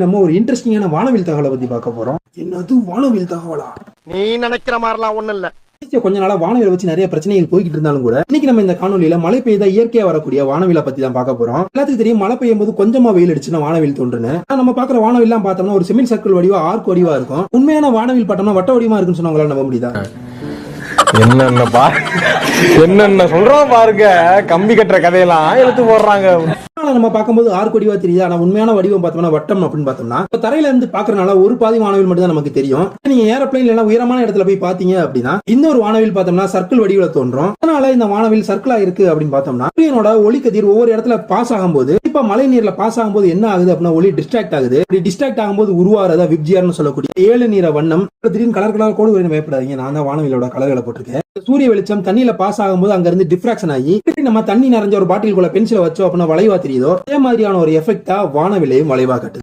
நம்ம ஒரு இன்ட்ரெஸ்டிங்கான வானவில் தகவலை பத்தி பார்க்க போறோம். என்னது வானவில் தகவலா? நீ நினைக்கிற மாதிரிலாம் ஒண்ணும் இல்ல. கொஞ்ச நாளா வானவியலை வச்சு நிறைய பிரச்சனைகள் போய்கிட்டு இருந்தாலும் கூட இன்னைக்கு நம்ம இந்த காணொலியில மழை பெய்தா இயற்கையா வரக்கூடிய வானவியலை பத்தி தான் பார்க்க போறோம். எல்லாத்துக்கும் தெரியும் மழை பெய்யும் போது கொஞ்சமா வெயில் அடிச்சுன்னா வானவில் தோன்றுன்னு. நம்ம பாக்குற வானவில் எல்லாம் பார்த்தோம்னா ஒரு செமி சர்க்கிள் வடிவா ஆர்க் வடிவா இருக்கும். உண்மையான வானவில் பார்த்தோம்னா வட்ட வடிவமா இருக்குன்னு சொன்னாங்களா நம்ப முடியுதா? என்னென்ன சொல்றோம் பாருங்க, கம்பி கட்டுற கதையெல்லாம் எடுத்து போடுறாங்க. நம்ம பார்க்கும்போது ஆர்க் வடிவா தெரியுது, ஆனா உண்மையான வடிவம் பார்த்தோம்னா வட்டம் அப்படின்னு பார்த்தோம்னா தரையில இருந்து பாக்குறதுனால ஒரு பாதி வானவில் மட்டும் தான் நமக்கு தெரியும். நீங்க ஏரோப்ளேன் இல்லைன்னா உயரமான இடத்துல போய் பாத்தீங்க அப்படின்னா இன்னொரு வானவில் பார்த்தோம்னா சர்க்கிள் வடிவில் தோன்றும். அதனால இந்த வானவில் சர்க்கிளா இருக்கு அப்படின்னு பார்த்தோம்னா சூரியனோட ஒளி கதிர் ஒவ்வொரு இடத்துல பாஸ் ஆகும்போது இப்ப மழை நீர்ல பாஸ் ஆகும்போது என்ன ஆகுது அப்படின்னா ஒளி டிஸ்ட்ராக்ட் ஆகுது. டிஸ்ட்ராக்ட் ஆகும்போது உருவாறதா விப்ஜிஆர்னு சொல்லக்கூடிய 7 நிற வண்ணம். திடீர்னு கலர் கலர் கோடு வரையும் பயப்படாதீங்க, நான் தான் வானவிலோட கலர்களை போட்டிருக்கேன். சூரிய வெளிச்சம் தண்ணியில பாஸ் ஆகும்போது அங்க இருந்து டிஃப்ராக்ஷன் ஆகி நம்ம தண்ணி நிறைஞ்ச ஒரு பாட்டிலுக்குள்ள பென்சிலை வச்சோம் அப்படின்னா வளைவா தெரியுதோ அதே மாதிரியான ஒரு எஃபெக்டா வானவிலையும் வளைவா கட்டுது.